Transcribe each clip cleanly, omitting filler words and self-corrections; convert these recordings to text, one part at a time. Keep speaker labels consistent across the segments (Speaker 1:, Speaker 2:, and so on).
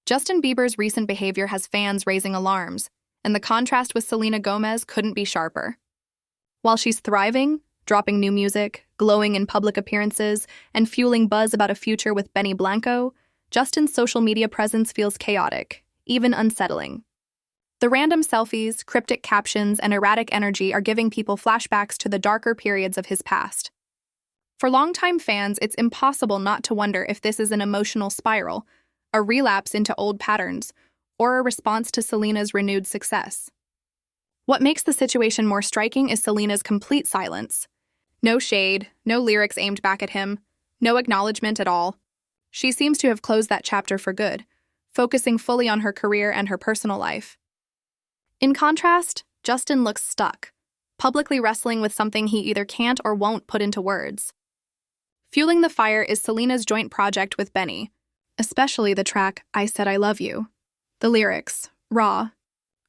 Speaker 1: Justin Bieber's recent behavior has fans raising alarms, and the contrast with Selena Gomez couldn't be sharper. While she's thriving, dropping new music, glowing in public appearances, and fueling buzz about a future with Benny Blanco, Justin's social media presence feels chaotic, even unsettling. The random selfies, cryptic captions, and erratic energy are giving people flashbacks to the darker periods of his past. For longtime fans, it's impossible not to wonder if this is an emotional spiral, a relapse into old patterns, or a response to Selena's renewed success. What makes the situation more striking is Selena's complete silence. No shade, no lyrics aimed back at him, no acknowledgement at all. She seems to have closed that chapter for good, focusing fully on her career and her personal life. In contrast, Justin looks stuck, publicly wrestling with something he either can't or won't put into words. Fueling the fire is Selena's joint project with Benny, especially the track I Said I Love You. The lyrics, raw,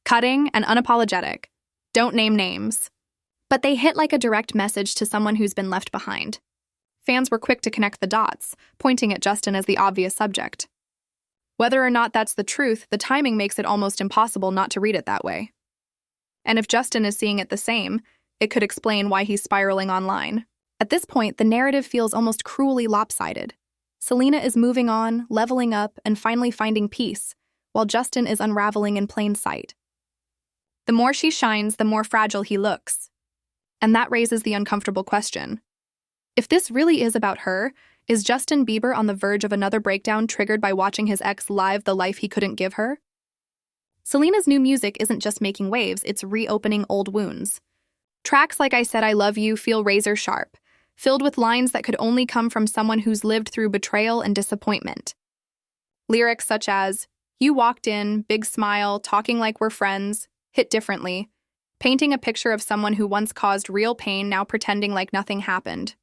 Speaker 1: cutting, and unapologetic, don't name names. But they hit like a direct message to someone who's been left behind. Fans were quick to connect the dots, pointing at Justin as the obvious subject. Whether or not that's the truth, the timing makes it almost impossible not to read it that way. And if Justin is seeing it the same, it could explain why he's spiraling online. At this point, the narrative feels almost cruelly lopsided. Selena is moving on, leveling up, and finally finding peace, while Justin is unraveling in plain sight. The more she shines, the more fragile he looks. And that raises the uncomfortable question. If this really is about her, is Justin Bieber on the verge of another breakdown triggered by watching his ex live the life he couldn't give her? Selena's new music isn't just making waves, it's reopening old wounds. Tracks like I Said I Love You feel razor sharp, filled with lines that could only come from someone who's lived through betrayal and disappointment. Lyrics such as, "You walked in, big smile, talking like we're friends," hit differently, painting a picture of someone who once caused real pain now pretending like nothing happened.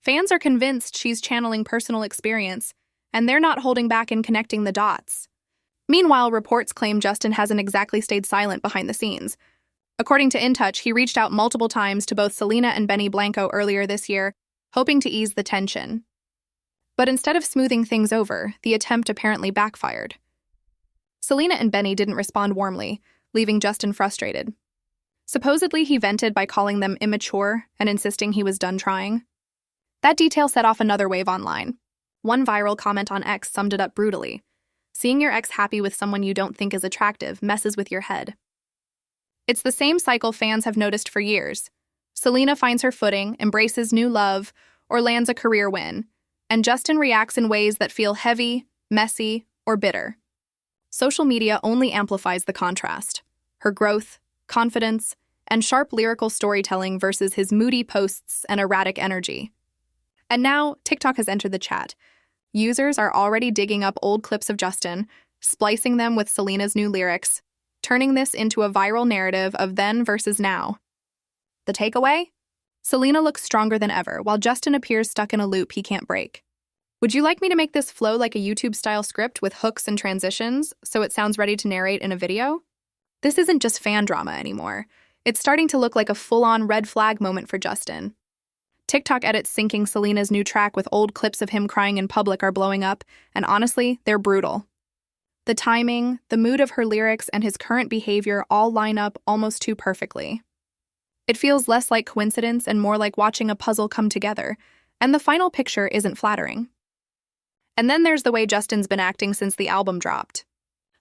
Speaker 1: Fans are convinced she's channeling personal experience, and they're not holding back in connecting the dots. Meanwhile, reports claim Justin hasn't exactly stayed silent behind the scenes. According to In Touch, he reached out multiple times to both Selena and Benny Blanco earlier this year, hoping to ease the tension. But instead of smoothing things over, the attempt apparently backfired. Selena and Benny didn't respond warmly, leaving Justin frustrated. Supposedly, he vented by calling them immature and insisting he was done trying. That detail set off another wave online. One viral comment on X summed it up brutally. Seeing your ex happy with someone you don't think is attractive messes with your head. It's the same cycle fans have noticed for years. Selena finds her footing, embraces new love, or lands a career win, and Justin reacts in ways that feel heavy, messy, or bitter. Social media only amplifies the contrast. Her growth, confidence, and sharp lyrical storytelling versus his moody posts and erratic energy. And now, TikTok has entered the chat. Users are already digging up old clips of Justin, splicing them with Selena's new lyrics, turning this into a viral narrative of then versus now. The takeaway? Selena looks stronger than ever, while Justin appears stuck in a loop he can't break. Would you like me to make this flow like a YouTube-style script with hooks and transitions, so it sounds ready to narrate in a video? This isn't just fan drama anymore. It's starting to look like a full-on red flag moment for Justin. TikTok edits syncing Selena's new track with old clips of him crying in public are blowing up, and honestly, they're brutal. The timing, the mood of her lyrics, and his current behavior all line up almost too perfectly. It feels less like coincidence and more like watching a puzzle come together, and the final picture isn't flattering. And then there's the way Justin's been acting since the album dropped.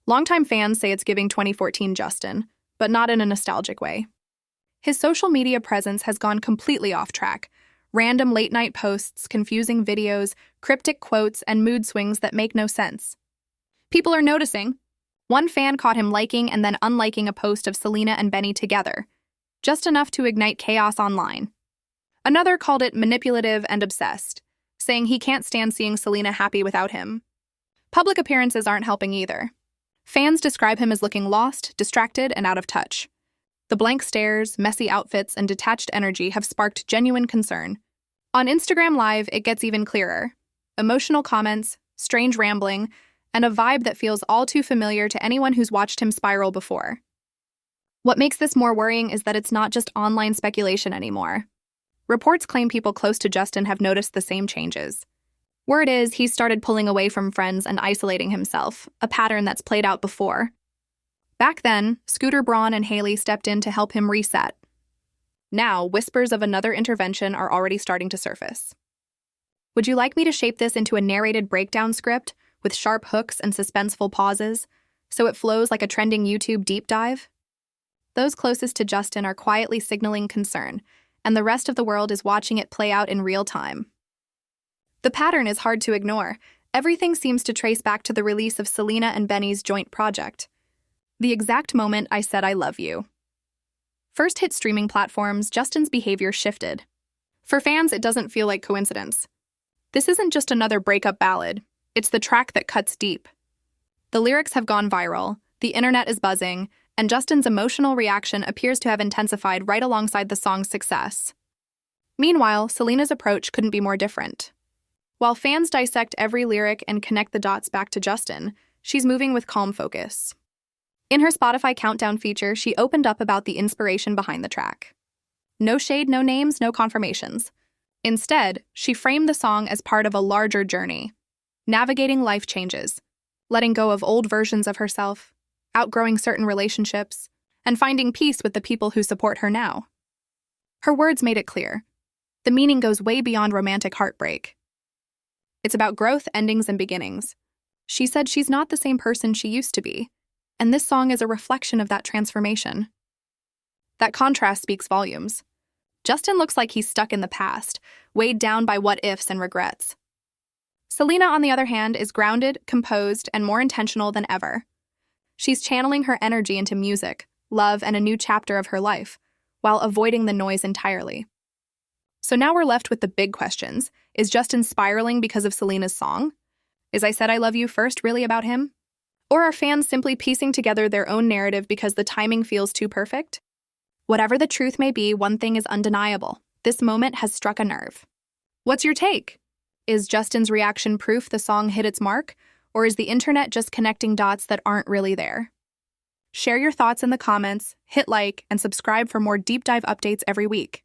Speaker 1: Longtime fans say it's giving 2014 Justin, but not in a nostalgic way. His social media presence has gone completely off track. Random late-night posts, confusing videos, cryptic quotes, and mood swings that make no sense. People are noticing. One fan caught him liking and then unliking a post of Selena and Benny together, just enough to ignite chaos online. Another called it manipulative and obsessed, saying he can't stand seeing Selena happy without him. Public appearances aren't helping either. Fans describe him as looking lost, distracted, and out of touch. The blank stares, messy outfits, and detached energy have sparked genuine concern. On Instagram Live, it gets even clearer. Emotional comments, strange rambling, and a vibe that feels all too familiar to anyone who's watched him spiral before. What makes this more worrying is that it's not just online speculation anymore. Reports claim people close to Justin have noticed the same changes. Word is, he started pulling away from friends and isolating himself, a pattern that's played out before. Back then, Scooter Braun and Haley stepped in to help him reset. Now, whispers of another intervention are already starting to surface. Would you like me to shape this into a narrated breakdown script with sharp hooks and suspenseful pauses, so it flows like a trending YouTube deep dive? Those closest to Justin are quietly signaling concern, and the rest of the world is watching it play out in real time. The pattern is hard to ignore. Everything seems to trace back to the release of Selena and Benny's joint project. The exact moment I said I love you. First hit streaming platforms, Justin's behavior shifted. For fans, it doesn't feel like coincidence. This isn't just another breakup ballad, it's the track that cuts deep. The lyrics have gone viral, the internet is buzzing, and Justin's emotional reaction appears to have intensified right alongside the song's success. Meanwhile, Selena's approach couldn't be more different. While fans dissect every lyric and connect the dots back to Justin, she's moving with calm focus. In her Spotify countdown feature, she opened up about the inspiration behind the track. No shade, no names, no confirmations. Instead, she framed the song as part of a larger journey, navigating life changes, letting go of old versions of herself, outgrowing certain relationships, and finding peace with the people who support her now. Her words made it clear. The meaning goes way beyond romantic heartbreak. It's about growth, endings, and beginnings. She said she's not the same person she used to be, and this song is a reflection of that transformation. That contrast speaks volumes. Justin looks like he's stuck in the past, weighed down by what-ifs and regrets. Selena, on the other hand, is grounded, composed, and more intentional than ever. She's channeling her energy into music, love, and a new chapter of her life, while avoiding the noise entirely. So now we're left with the big questions. Is Justin spiraling because of Selena's song? Is I Said I Love You First really about him? Or are fans simply piecing together their own narrative because the timing feels too perfect? Whatever the truth may be, one thing is undeniable. This moment has struck a nerve. What's your take? Is Justin's reaction proof the song hit its mark, or is the internet just connecting dots that aren't really there? Share your thoughts in the comments, hit like, and subscribe for more deep dive updates every week.